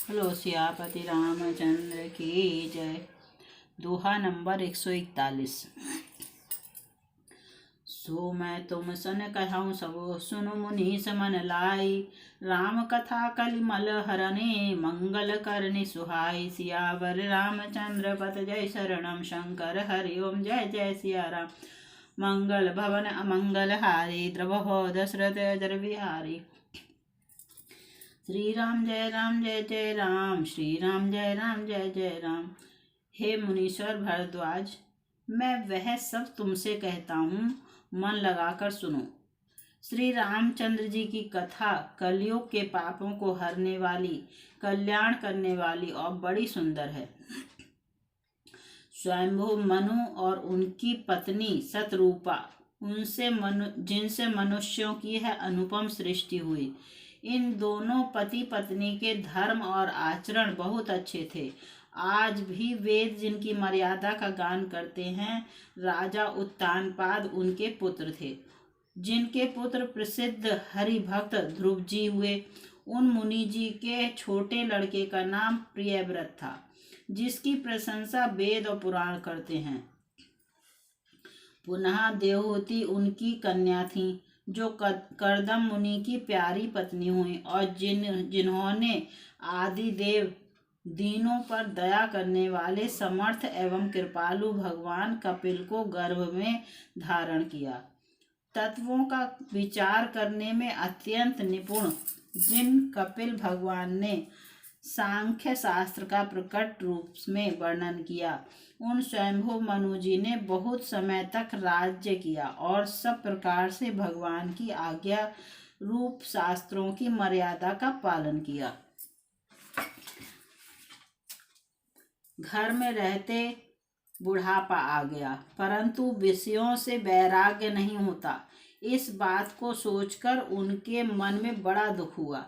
बोलो सियापति रामचंद्र की जय। दोहा नंबर 141। सो मैं तुम सन कहूँ सब सुनु मुनि समन लाई। राम कथा कलिमल हरने मंगल करनि सुहाई। सियावर रामचंद्र पत जय शरणम शंकर हरि ओम जय जय सिया राम। मंगल भवन अमंगल हारी द्रवहो दशरथ अजर बिहारी। श्री राम जय जय राम। श्री राम जय जय राम। हे मुनीश्वर भरद्वाज, मैं वह सब तुमसे कहता हूँ, मन लगाकर सुनो। श्री रामचंद्र जी की कथा कलयुग के पापों को हरने वाली, कल्याण करने वाली और बड़ी सुंदर है। स्वयंभू मनु और उनकी पत्नी सतरूपा, जिनसे मनुष्यों की है अनुपम सृष्टि हुई। इन दोनों पति पत्नी के धर्म और आचरण बहुत अच्छे थे। आज भी वेद जिनकी मर्यादा का गान करते हैं। राजा उत्तानपाद उनके पुत्र थे, जिनके पुत्र प्रसिद्ध हरि भक्त ध्रुव जी हुए। उन मुनि जी के छोटे लड़के का नाम प्रियव्रत था, जिसकी प्रशंसा वेद और पुराण करते हैं। पुनः देवहूति उनकी कन्या थी, जो कर्दम मुनि की प्यारी पत्नी हुई और जिन्होंने आदि देव दीनों पर दया करने वाले समर्थ एवं कृपालु भगवान कपिल को गर्भ में धारण किया। तत्वों का विचार करने में अत्यंत निपुण जिन कपिल भगवान ने सांख्य शास्त्र का प्रकट रूप में वर्णन किया, उन स्वयंभू मनु जी ने बहुत समय तक राज्य किया और सब प्रकार से भगवान की आज्ञा रूप शास्त्रों की मर्यादा का पालन किया। घर में रहते बुढ़ापा आ गया, परंतु विषयों से वैराग्य नहीं होता। इस बात को सोचकर उनके मन में बड़ा दुख हुआ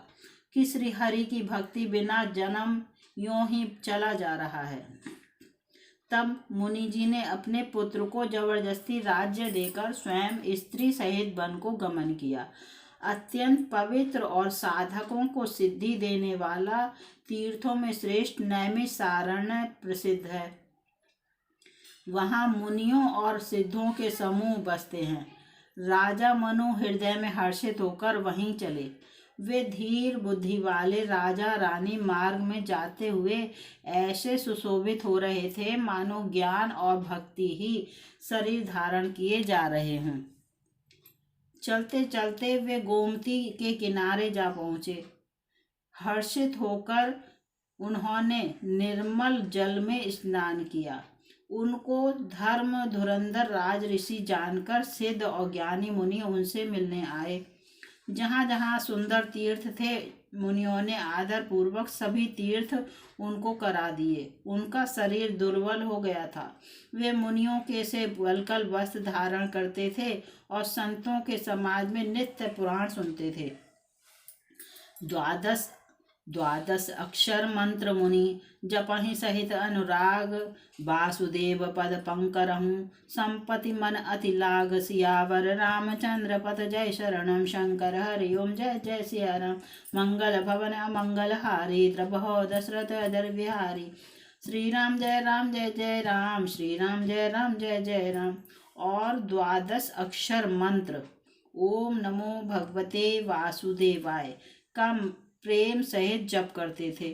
कि श्री हरि की भक्ति बिना जन्म यूं ही चला जा रहा है। तब मुनि जी ने अपने पुत्र को जबरदस्ती राज्य देकर स्वयं स्त्री सहित वन को गमन किया। अत्यंत पवित्र और साधकों को सिद्धि देने वाला तीर्थों में श्रेष्ठ नैमिषारण्य प्रसिद्ध है। वहाँ मुनियों और सिद्धों के समूह बसते हैं। राजा मनु हृदय में हर्षित होकर वहीं चले। वे धीर बुद्धि वाले राजा रानी मार्ग में जाते हुए ऐसे सुशोभित हो रहे थे, मानो ज्ञान और भक्ति ही शरीर धारण किए जा रहे हों। चलते चलते वे गोमती के किनारे जा पहुँचे। हर्षित होकर उन्होंने निर्मल जल में स्नान किया। उनको धर्म धुरंधर राज ऋषि जानकर सिद्ध और ज्ञानी मुनि उनसे मिलने आए। जहाँ जहाँ सुंदर तीर्थ थे, मुनियों ने आदर पूर्वक सभी तीर्थ उनको करा दिए। उनका शरीर दुर्बल हो गया था। वे मुनियों के से वल्कल वस्त्र धारण करते थे और संतों के समाज में नित्य पुराण सुनते थे। द्वादश अक्षर मंत्र मुनि जपहि सहित अनुराग। वासुदेव पद पंकरहु संपति मन अति लाग। सियावर रामचंद्र पद जय शरणम शंकर हरि ओम जय जय सिया राम। मंगल भवन अमंगल हारी द्रवहो दशरथ अजर बिहारी। श्री राम जय जय राम। श्री राम जय जय राम। और 12 अक्षर मंत्र ओम नमो भगवते वासुदेवाय का प्रेम सहित जप करते थे।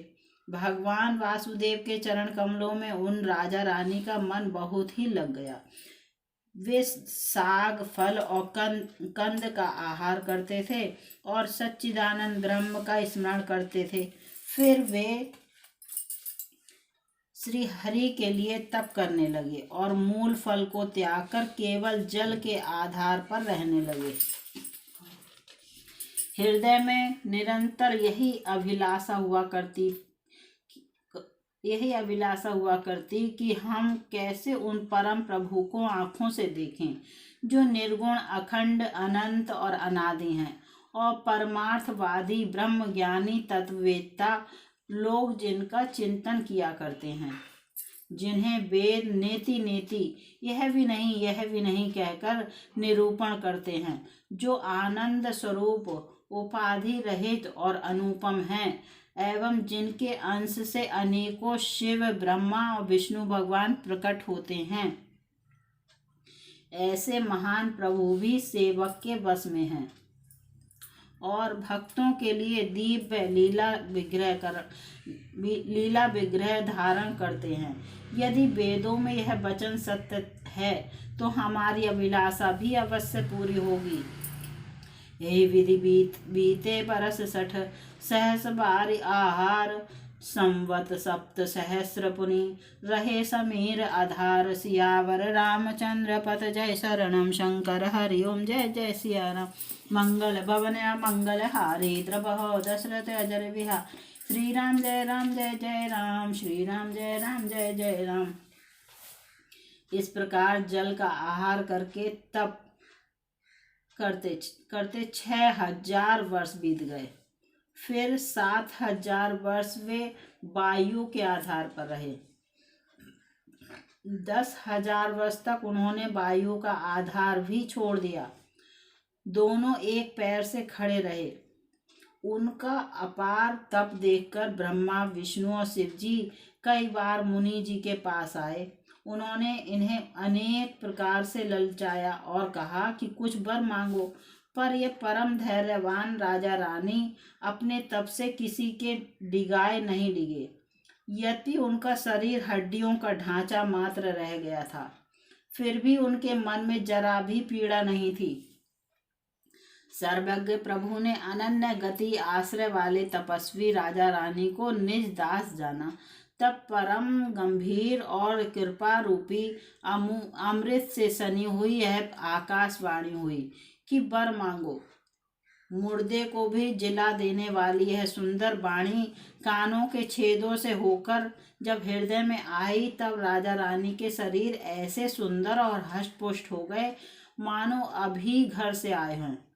भगवान वासुदेव के चरण कमलों में उन राजा रानी का मन बहुत ही लग गया। वे साग फल और कंद का आहार करते थे और सच्चिदानंद ब्रह्म का स्मरण करते थे। फिर वे श्री हरि के लिए तप करने लगे और मूल फल को त्याग कर केवल जल के आधार पर रहने लगे। हृदय में निरंतर यही अभिलाषा हुआ करती कि हम कैसे उन परम प्रभु को आँखों से देखें, जो निर्गुण अखंड अनंत और अनादि हैं, और परमार्थवादी ब्रह्म ज्ञानी तत्ववेत्ता लोग जिनका चिंतन किया करते हैं, जिन्हें वेद नेति नेति यह भी नहीं कहकर निरूपण करते हैं, जो आनंद स्वरूप उपाधि रहित और अनुपम हैं, एवं जिनके अंश से अनेकों शिव, ब्रह्मा और विष्णु भगवान प्रकट होते हैं, ऐसे महान प्रभु भी सेवक के वश में हैं और भक्तों के लिए दिव्य लीला विग्रह धारण करते हैं। यदि वेदों में यह वचन सत्य है तो हमारी अभिलाषा भी अवश्य पूरी होगी। यही विधि बीते बरस 60 सहस बारी आहार, संवत 7 सहस्र पुनि रहे समीर आधार। सियावर रामचंद्र पत जय शरणम शंकर हरि ओम जय जय सिया राम। मंगल भवन मंगल हारी द्रबहो दशरथ अजर विहार। श्री राम जय जय राम, श्री राम जय जय राम। इस प्रकार जल का आहार करके तप करते करते 6000 वर्ष बीत गए। फिर 7000 वर्ष वे वायु के आधार पर रहे। 10,000 वर्ष तक उन्होंने वायु का आधार भी छोड़ दिया। दोनों एक पैर से खड़े रहे। उनका अपार तप देखकर ब्रह्मा, विष्णु और शिव जी कई बार मुनि जी के पास आए। उन्होंने इन्हें अनेक प्रकार से ललचाया और कहा कि कुछ वर मांगो, पर ये परम धैर्यवान राजा रानी अपने तप से किसी के डिगाए नहीं डिगे। यद्यपि उनका शरीर हड्डियों का ढांचा मात्र रह गया था, फिर भी उनके मन में जरा भी पीड़ा नहीं थी। सर्वज्ञ प्रभु ने अनन्य गति आश्रय वाले तपस्वी राजा रानी को निज दास जाना। तब परम गंभीर और कृपा रूपी अमृत से सनी हुई यह आकाशवाणी हुई कि वर मांगो। मुर्दे को भी जिला देने वाली यह सुंदर वाणी कानों के छेदों से होकर जब हृदय में आई, तब राजा रानी के शरीर ऐसे सुंदर और हष्टपुष्ट हो गए मानो अभी घर से आए हैं।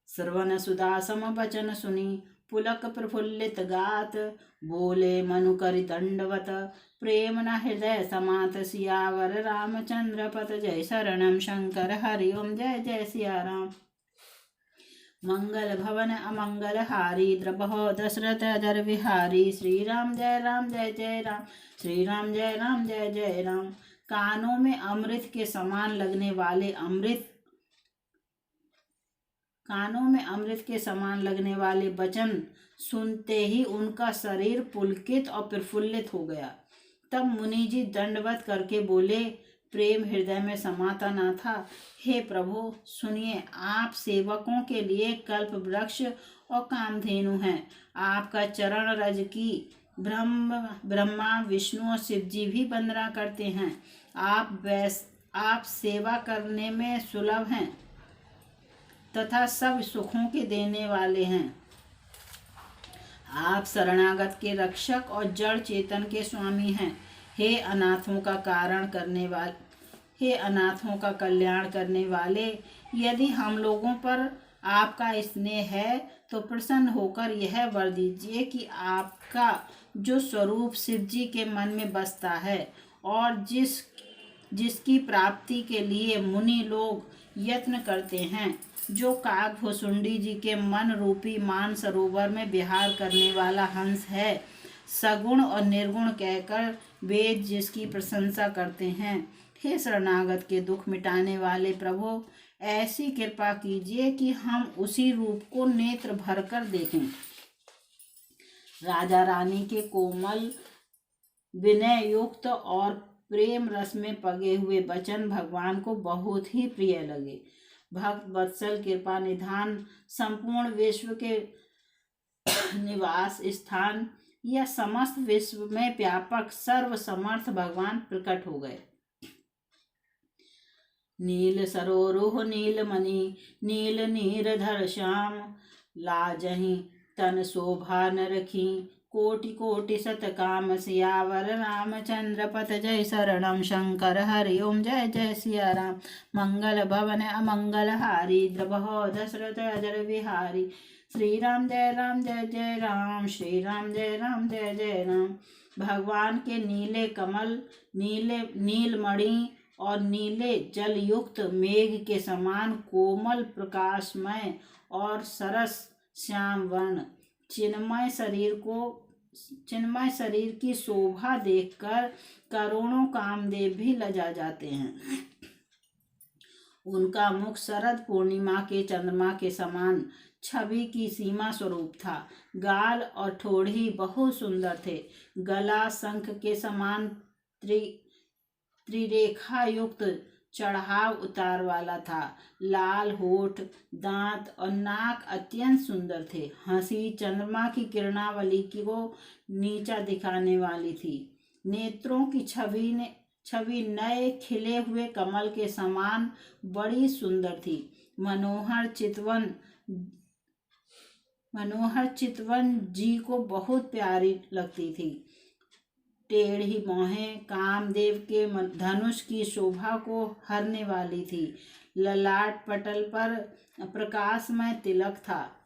श्रवण सुधा सम वचन सुनी पुलक प्रफुल्लित गात, बोले मनु करि दंडवत प्रेम न हृदय समात। सियावर रामचंद्र पत जय शरणम शंकर हरि ओम जय जय सिया राम। मंगल भवन अमंगल हारी द्रबहो दशरथ अजर विहारी। श्री राम जय जय राम, श्री राम जय जय राम। कानों में अमृत के समान लगने वाले वचन सुनते ही उनका शरीर पुलकित और प्रफुल्लित हो गया। तब मुनि जी दंडवत करके बोले, प्रेम हृदय में समाता न था। हे प्रभु सुनिए, आप सेवकों के लिए कल्प वृक्ष और कामधेनु हैं। आपका चरण रज की ब्रह्मा, विष्णु और शिव जी भी वंदना करते हैं। आप सेवा करने में सुलभ हैं तथा सब सुखों के देने वाले हैं। आप शरणागत के रक्षक और जड़ चेतन के स्वामी हैं। हे अनाथों का कल्याण करने वाले, यदि हम लोगों पर आपका स्नेह है तो प्रसन्न होकर यह वर दीजिए कि आपका जो स्वरूप शिव जी के मन में बसता है और जिसकी प्राप्ति के लिए मुनि लोग यत्न करते हैं, जो काकभुसुंडी जी के मन रूपी मान सरोवर में विहार करने वाला हंस है, सगुण और निर्गुण कहकर वेद जिसकी प्रशंसा करते हैं। हे शरणागत के दुख मिटाने वाले प्रभु, ऐसी कृपा कीजिए कि हम उसी रूप को नेत्र भरकर देखें। राजा रानी के कोमल, विनय युक्त और प्रेम रस में पगे हुए वचन भगवान को बहुत ही प्रिय लगे। भक्त वत्सल कृपा निधान संपूर्ण विश्व के निवास स्थान या समस्त विश्व में व्यापक सर्व समर्थ भगवान प्रकट हो गए। नील सरोरुह नील मणि नील नीरधर श्याम, लाजहि तन शोभा न रखी कोटि कोटि शत काम। सियावर रामचंद्र पत जय शरणम शंकर हरि ओम जय जय सिया राम। मंगल भवन अमंगल हारी द्रबहो दशरथ अजर विहारी। श्री राम जय जय राम, श्री राम जय जय राम। भगवान के नीले कमल, नीलमणि और नीले जल युक्त मेघ के समान कोमल, प्रकाशमय और सरस श्याम वर्ण चिन्मय शरीर की शोभा देखकर करोड़ों कामदेव भी लजा जाते हैं। उनका मुख शरद पूर्णिमा के चंद्रमा के समान छवि की सीमा स्वरूप था। गाल और ठोड़ी बहुत सुंदर थे। गला शंख के समान त्रिरेखा युक्त चढ़ाव उतार वाला था। लाल होठ, दांत और नाक अत्यंत सुंदर थे। हंसी चंद्रमा की किरणावली को नीचा दिखाने वाली थी। नेत्रों की छवि नए खिले हुए कमल के समान बड़ी सुंदर थी। मनोहर चितवन जी को बहुत प्यारी लगती थी। टेढ़ी भौहें कामदेव के धनुष की शोभा को हरने वाली थी। ललाट पटल पर प्रकाशमय तिलक था।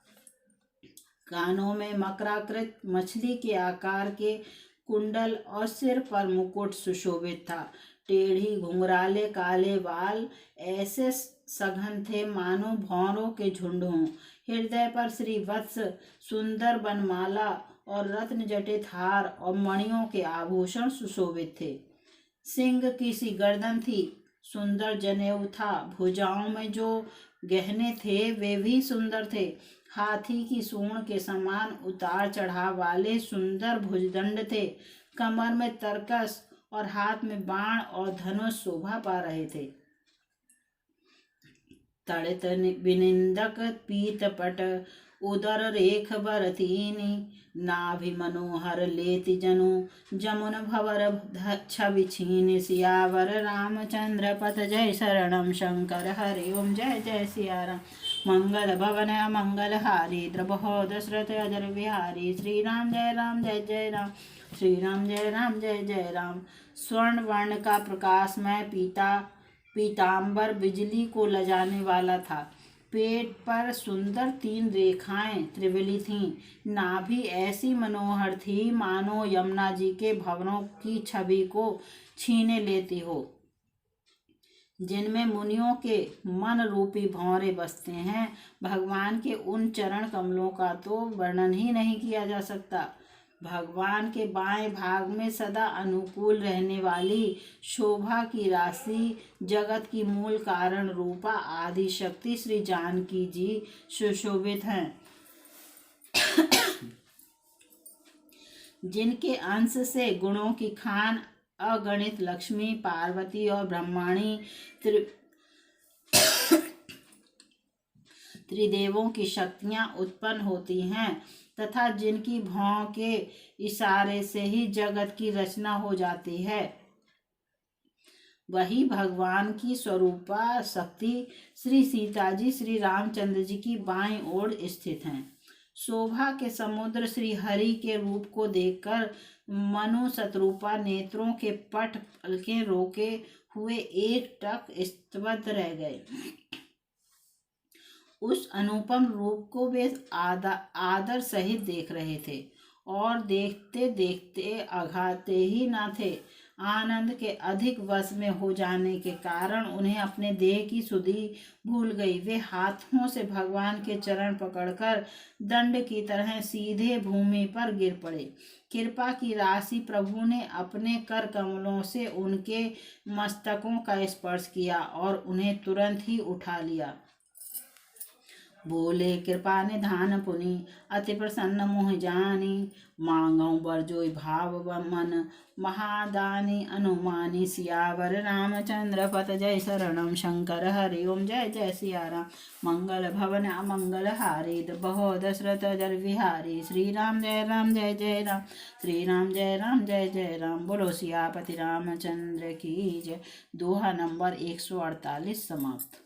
कानों में मकराकृत मछली के आकार के कुंडल और सिर पर मुकुट सुशोभित था। टेढ़ी घुंघराले काले बाल ऐसे सघन थे मानो भौरों के झुंड हों। हृदय पर श्रीवत्स सुंदर बनमाला और रत्न जटित हार और मणियों के आभूषण सुशोभित थे। सिंह की सी गर्दन थी। सुंदर जनेऊ था। भुजाओं में जो गहने थे वे भी सुंदर थे। हाथी की सूंड के समान उतार चढ़ाव वाले सुंदर भुजदंड थे। कमर में तरकस और हाथ में बाण और धनुष शोभा पा रहे थे। तड़ित विनिंदक पीत पट उदर रेख बरतीनी नाभि मनोहर लेति जनु जमुन भवर छवि छीन सियावर रामचंद्र पथ जय शरणम शंकर हरि ओम जय जय सिया राम। मंगल भवन अमंगल हारी द्रबहो दशरथ अजर बिहारी श्री राम जय जय राम श्री राम जय जय राम। स्वर्ण वर्ण का प्रकाशमय पीतांबर बिजली को लजाने वाला था। पेट पर सुंदर 3 रेखाएं त्रिवली थीं। नाभि ऐसी मनोहर थी मानो यमुना जी के भवनों की छवि को छीने लेती हो, जिनमें मुनियों के मन रूपी भंवरे बसते हैं। भगवान के उन चरण कमलों का तो वर्णन ही नहीं किया जा सकता। भगवान के बाएं भाग में सदा अनुकूल रहने वाली शोभा की राशि जगत की मूल कारण रूपा आदि शक्ति श्री जानकी जी सुशोभित हैं, जिनके अंश से गुणों की खान अगणित लक्ष्मी, पार्वती और ब्रह्माणी त्रिदेवों की शक्तियां उत्पन्न होती हैं तथा जिनकी भौं के इशारे से ही जगत की रचना हो जाती है, वही भगवान की स्वरूपा शक्ति श्री सीता जी श्री रामचंद्र जी की बाईं ओर स्थित हैं। शोभा के समुद्र श्री हरि के रूप को देखकर मनु शत्रुपा नेत्रों के पट पलकें रोके हुए एकटक स्तब्ध रह गए। उस अनुपम रूप को वे आदर सहित देख रहे थे और देखते देखते अघाते ही न थे। आनंद के अधिक वश में हो जाने के कारण उन्हें अपने देह की सुधि भूल गई। वे हाथों से भगवान के चरण पकड़कर दंड की तरह सीधे भूमि पर गिर पड़े। कृपा की राशि प्रभु ने अपने कर कमलों से उनके मस्तकों का स्पर्श किया और उन्हें तुरंत ही उठा लिया। बोले कृपा निधान पुनि अति प्रसन्न मोह जानी मांगौ बर जोई भाव मन महादानी अनुमानी सियावर रामचंद्र पथ जय शरणम शंकर हरि ओम जय जय सिया राम। मंगल भवन अमंगल हारी द्रबहो दशरथ अजर बिहारी श्री राम जय जय राम श्री राम जय जय राम। बोलो सियापति रामचंद्र की जय। दोहा नंबर 148 समाप्त।